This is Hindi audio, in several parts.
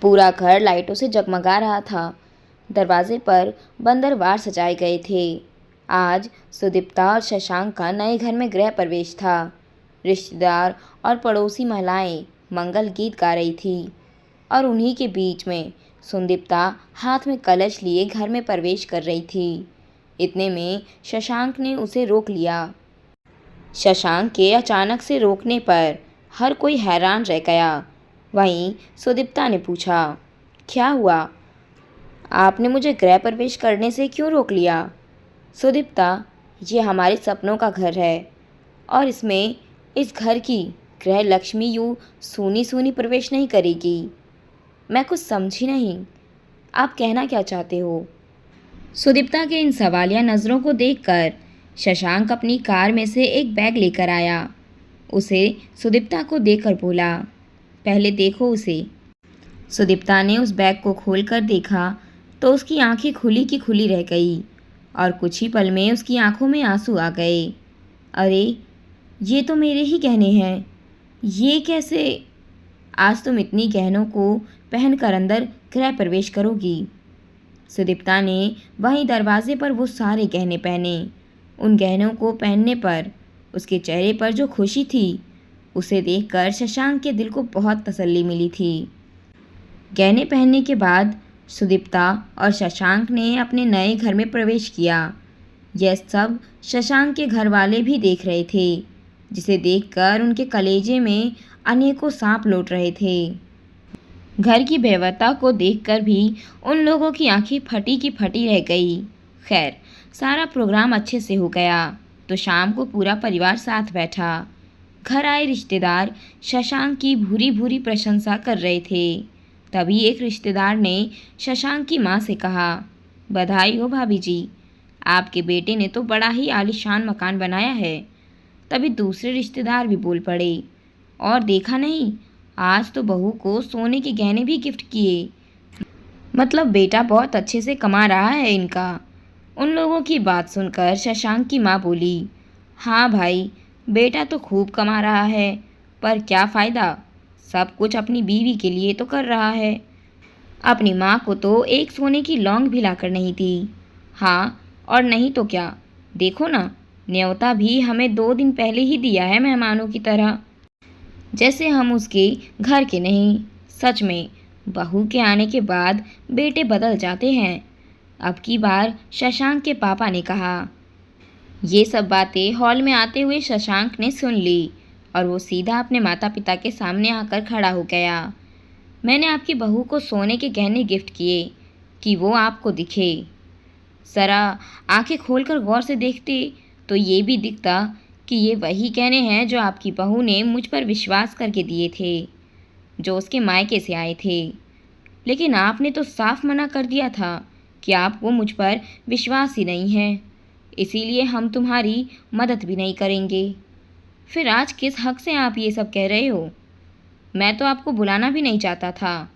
पूरा घर लाइटों से जगमगा रहा था। दरवाजे पर बंदरवार सजाए गए थे। आज सुदीप्ता और शशांक का नए घर में गृह प्रवेश था। रिश्तेदार और पड़ोसी महिलाएं मंगल गीत गा रही थी और उन्हीं के बीच में सुदीप्ता हाथ में कलश लिए घर में प्रवेश कर रही थी। इतने में शशांक ने उसे रोक लिया। शशांक के अचानक से रोकने पर हर कोई हैरान रह गया। वहीं सुदीप्ता ने पूछा, क्या हुआ? आपने मुझे गृह प्रवेश करने से क्यों रोक लिया? सुदीप्ता, ये हमारे सपनों का घर है और इस घर की गृह लक्ष्मी यूं सूनी सूनी प्रवेश नहीं करेगी। मैं कुछ समझी नहीं, आप कहना क्या चाहते हो? सुदीप्ता के इन सवालिया नज़रों को देखकर शशांक अपनी कार में से एक बैग लेकर आया। उसे सुदीप्ता को देखकर बोला, पहले देखो उसे। सुदीप्ता ने उस बैग को खोलकर देखा तो उसकी आंखें खुली की खुली रह गई और कुछ ही पल में उसकी आंखों में आंसू आ गए। अरे, ये तो मेरे ही गहने हैं। ये कैसे? आज तुम इतनी गहनों को पहनकर अंदर गृह प्रवेश करोगी? सुदीप्ता ने वहीं दरवाजे पर वो सारे गहने पहने। उन गहनों को पहनने पर उसके चेहरे पर जो खुशी थी, उसे देखकर शशांक के दिल को बहुत तसल्ली मिली थी। गहने पहनने के बाद सुदीप्ता और शशांक ने अपने नए घर में प्रवेश किया। यह सब शशांक के घर वाले भी देख रहे थे, जिसे देखकर उनके कलेजे में अनेकों सांप लौट रहे थे। घर की भव्यता को देखकर भी उन लोगों की आंखें फटी की फटी रह गई। खैर, सारा प्रोग्राम अच्छे से हो गया तो शाम को पूरा परिवार साथ बैठा। घर आए रिश्तेदार शशांक की भूरी भूरी प्रशंसा कर रहे थे। तभी एक रिश्तेदार ने शशांक की माँ से कहा, बधाई हो भाभी जी, आपके बेटे ने तो बड़ा ही आलीशान मकान बनाया है। तभी दूसरे रिश्तेदार भी बोल पड़े, और देखा नहीं, आज तो बहू को सोने के गहने भी गिफ्ट किए। मतलब बेटा बहुत अच्छे से कमा रहा है इनका। उन लोगों की बात सुनकर शशांक की माँ बोली, हाँ भाई, बेटा तो खूब कमा रहा है, पर क्या फ़ायदा? सब कुछ अपनी बीवी के लिए तो कर रहा है। अपनी माँ को तो एक सोने की लौंग भी लाकर नहीं दी। हाँ, और नहीं तो क्या, देखो ना, न्योता भी हमें 2 दिन पहले ही दिया है मेहमानों की तरह, जैसे हम उसके घर के नहीं। सच में बहू के आने के बाद बेटे बदल जाते हैं। अब की बार शशांक के पापा ने कहा। ये सब बातें हॉल में आते हुए शशांक ने सुन ली और वो सीधा अपने माता पिता के सामने आकर खड़ा हो गया। मैंने आपकी बहू को सोने के गहने गिफ्ट किए कि वो आपको दिखे। ज़रा आंखें खोलकर गौर से देखते तो ये भी दिखता कि ये वही गहने हैं जो आपकी बहू ने मुझ पर विश्वास करके दिए थे, जो उसके मायके से आए थे। लेकिन आपने तो साफ मना कर दिया था कि आपको मुझ पर विश्वास ही नहीं है, इसीलिए हम तुम्हारी मदद भी नहीं करेंगे। फिर आज किस हक से आप ये सब कह रहे हो? मैं तो आपको बुलाना भी नहीं चाहता था,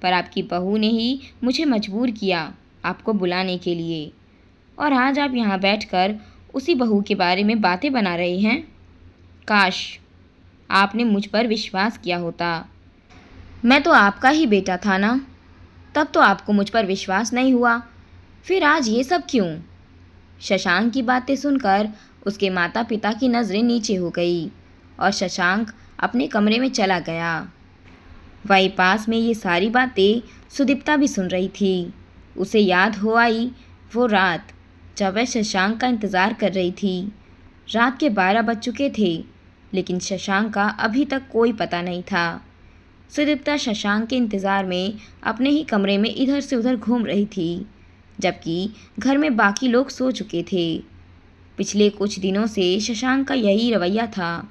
पर आपकी बहू ने ही मुझे मजबूर किया आपको बुलाने के लिए, और आज आप यहाँ बैठकर उसी बहू के बारे में बातें बना रहे हैं। काश आपने मुझ पर विश्वास किया होता। मैं तो आपका ही बेटा था ना, तब तो आपको मुझ पर विश्वास नहीं हुआ, फिर आज ये सब क्यों? शशांक की बातें सुनकर उसके माता पिता की नज़रें नीचे हो गई और शशांक अपने कमरे में चला गया। वहीं पास में ये सारी बातें सुदीप्ता भी सुन रही थी। उसे याद हो आई वो रात जब वह शशांक का इंतज़ार कर रही थी। रात के 12 बज चुके थे, लेकिन शशांक का अभी तक कोई पता नहीं था। सुदीप्ता शशांक के इंतज़ार में अपने ही कमरे में इधर से उधर घूम रही थी, जबकि घर में बाकी लोग सो चुके थे। पिछले कुछ दिनों से शशांक का यही रवैया था।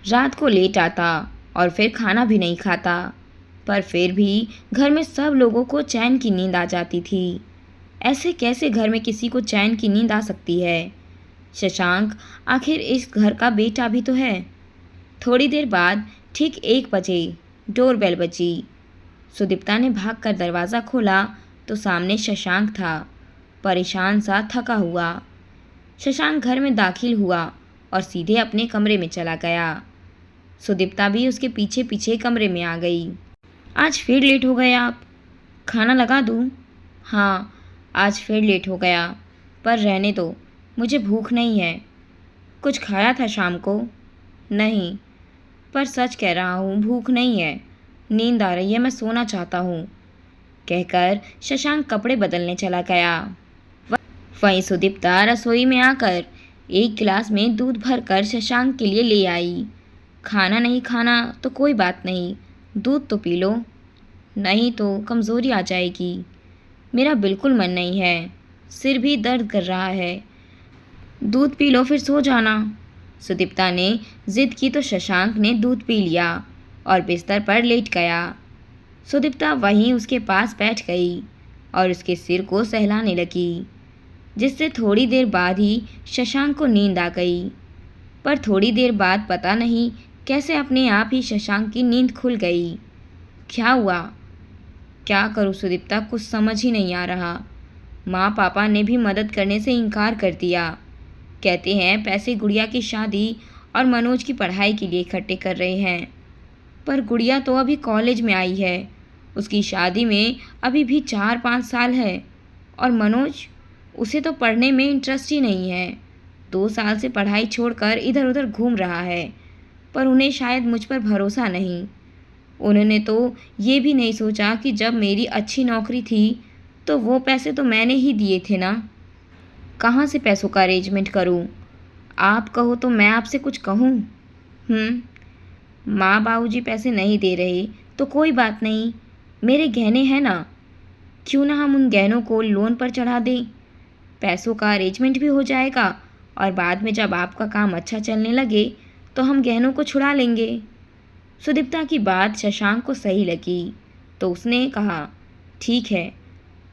रात को लेट आता और फिर खाना भी नहीं खाता, पर फिर भी घर में सब लोगों को चैन की नींद आ जाती थी। ऐसे कैसे घर में किसी को चैन की नींद आ सकती है? शशांक आखिर इस घर का बेटा भी तो है। थोड़ी देर बाद ठीक 1 बजे डोरबेल बजी। सुदीप्ता ने भागकर दरवाज़ा खोला तो सामने शशांक था, परेशान सा, थका हुआ। शशांक घर में दाखिल हुआ और सीधे अपने कमरे में चला गया। सुदीप्ता भी उसके पीछे पीछे कमरे में आ गई। आज फिर लेट हो गए आप। खाना लगा दूँ? हाँ, आज फिर लेट हो गया, पर रहने दो, मुझे भूख नहीं है। कुछ खाया था शाम को? नहीं, पर सच कह रहा हूँ, भूख नहीं है। नींद आ रही है, मैं सोना चाहता हूँ, कहकर शशांक कपड़े बदलने चला गया। वहीं सुदीप्ता रसोई में आकर एक गिलास में दूध भरकर शशांक के लिए ले आई। खाना नहीं खाना तो कोई बात नहीं, दूध तो पी लो, नहीं तो कमज़ोरी आ जाएगी। मेरा बिल्कुल मन नहीं है, सिर भी दर्द कर रहा है। दूध पी लो फिर सो जाना। सुदीप्ता ने जिद की तो शशांक ने दूध पी लिया और बिस्तर पर लेट गया। सुदीप्ता वहीं उसके पास बैठ गई और उसके सिर को सहलाने लगी, जिससे थोड़ी देर बाद ही शशांक को नींद आ गई। पर थोड़ी देर बाद पता नहीं कैसे अपने आप ही शशांक की नींद खुल गई। क्या हुआ? क्या करूँ सुदीप्ता, कुछ समझ ही नहीं आ रहा। माँ पापा ने भी मदद करने से इनकार कर दिया। कहते हैं पैसे गुड़िया की शादी और मनोज की पढ़ाई के लिए इकट्ठे कर रहे हैं। पर गुड़िया तो अभी कॉलेज में आई है, उसकी शादी में अभी भी 4-5 साल है। और मनोज, उसे तो पढ़ने में इंटरेस्ट ही नहीं है, 2 साल से पढ़ाई छोड़कर इधर उधर घूम रहा है। पर उन्हें शायद मुझ पर भरोसा नहीं। उन्होंने तो ये भी नहीं सोचा कि जब मेरी अच्छी नौकरी थी तो वो पैसे तो मैंने ही दिए थे ना। कहाँ से पैसों का अरेंजमेंट करूँ? आप कहो तो मैं आपसे कुछ कहूँ? माँ बाबूजी पैसे नहीं दे रहे तो कोई बात नहीं, मेरे गहने हैं ना, क्यों ना हम उन गहनों को लोन पर चढ़ा दें। पैसों का अरेंजमेंट भी हो जाएगा और बाद में जब आपका काम अच्छा चलने लगे तो हम गहनों को छुड़ा लेंगे। सुदीप्ता की बात शशांक को सही लगी तो उसने कहा, ठीक है,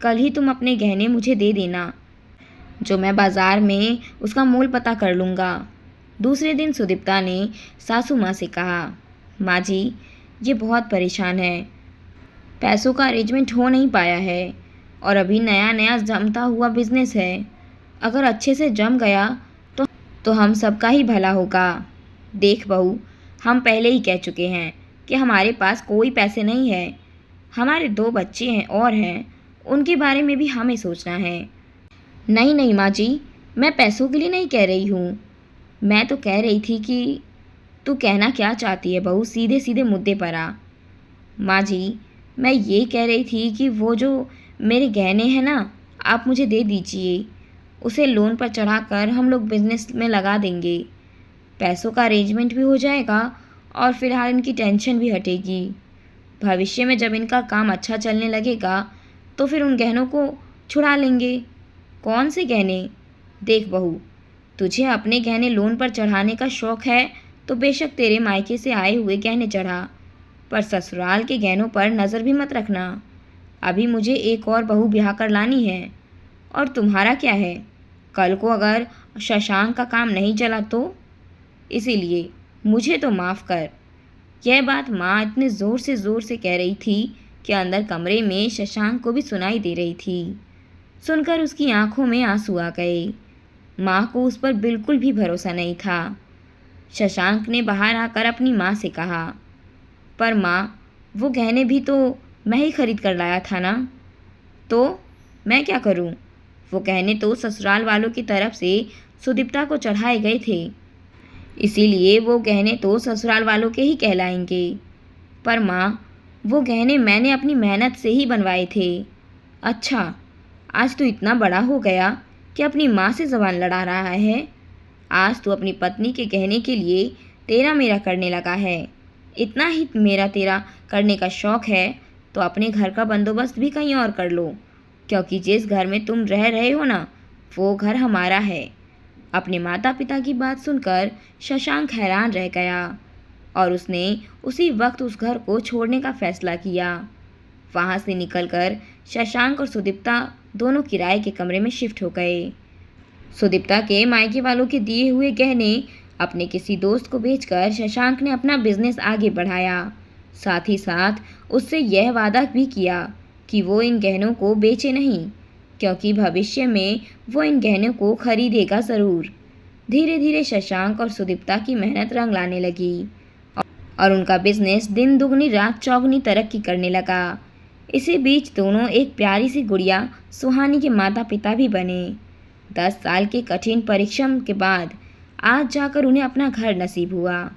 कल ही तुम अपने गहने मुझे दे देना, जो मैं बाज़ार में उसका मोल पता कर लूँगा। दूसरे दिन सुदीप्ता ने सासू माँ से कहा, माँ जी, ये बहुत परेशान है, पैसों का अरेंजमेंट हो नहीं पाया है और अभी नया नया जमता हुआ बिजनेस है। अगर अच्छे से जम गया तो हम सबका ही भला होगा। देख बहू, हम पहले ही कह चुके हैं कि हमारे पास कोई पैसे नहीं है। हमारे 2 बच्चे हैं और हैं, उनके बारे में भी हमें सोचना है। नहीं नहीं माँ जी, मैं पैसों के लिए नहीं कह रही हूँ। मैं तो कह रही थी कि तू कहना क्या चाहती है बहू, सीधे सीधे मुद्दे पर आ। माँ जी, मैं ये कह रही थी कि वो जो मेरे गहने हैं ना, आप मुझे दे दीजिए, उसे लोन पर चढ़ाकर हम लोग बिजनेस में लगा देंगे। पैसों का अरेंजमेंट भी हो जाएगा और फिलहाल इनकी टेंशन भी हटेगी। भविष्य में जब इनका काम अच्छा चलने लगेगा तो फिर उन गहनों को छुड़ा लेंगे। कौन से गहने? देख बहू, तुझे अपने गहने लोन पर चढ़ाने का शौक़ है तो बेशक तेरे मायके से आए हुए गहने चढ़ा, पर ससुराल के गहनों पर नज़र भी मत रखना। अभी मुझे एक और बहू ब्याह कर लानी है। और तुम्हारा क्या है, कल को अगर शशांक का काम नहीं चला तो? इसीलिए मुझे तो माफ़ कर। यह बात माँ इतने ज़ोर से कह रही थी कि अंदर कमरे में शशांक को भी सुनाई दे रही थी। सुनकर उसकी आंखों में आंसू आ गए। माँ को उस पर बिल्कुल भी भरोसा नहीं था। शशांक ने बाहर आकर अपनी माँ से कहा, पर माँ, वो गहने भी तो मैं ही खरीद कर लाया था ना, तो मैं क्या करूँ? वो गहने तो ससुराल वालों की तरफ से सुदीप्ता को चढ़ाए गए थे, इसीलिए वो गहने तो ससुराल वालों के ही कहलाएंगे। पर माँ, वो गहने मैंने अपनी मेहनत से ही बनवाए थे। अच्छा, आज तू इतना बड़ा हो गया कि अपनी माँ से ज़बान लड़ा रहा है। आज तू अपनी पत्नी के गहने के लिए तेरा मेरा करने लगा है। इतना ही मेरा तेरा करने का शौक़ है तो अपने घर का बंदोबस्त भी कहीं और कर लो, क्योंकि जिस घर में तुम रह रहे हो ना, वो घर हमारा है। अपने माता पिता की बात सुनकर शशांक हैरान रह गया और उसने उसी वक्त उस घर को छोड़ने का फैसला किया। वहाँ से निकलकर शशांक और सुदीप्ता दोनों किराए के कमरे में शिफ्ट हो गए। सुदीप्ता के मायके वालों के दिए हुए गहने अपने किसी दोस्त को बेचकर शशांक ने अपना बिजनेस आगे बढ़ाया। साथ ही साथ उससे यह वादा भी किया कि वो इन गहनों को बेचे नहीं, क्योंकि भविष्य में वो इन गहनों को खरीदेगा ज़रूर। धीरे धीरे शशांक और सुदीप्ता की मेहनत रंग लाने लगी और उनका बिजनेस दिन दुगनी रात चौगुनी तरक्की करने लगा। इसी बीच दोनों एक प्यारी सी गुड़िया सुहानी के माता पिता भी बने। 10 साल के कठिन परिश्रम के बाद आज जाकर उन्हें अपना घर नसीब हुआ।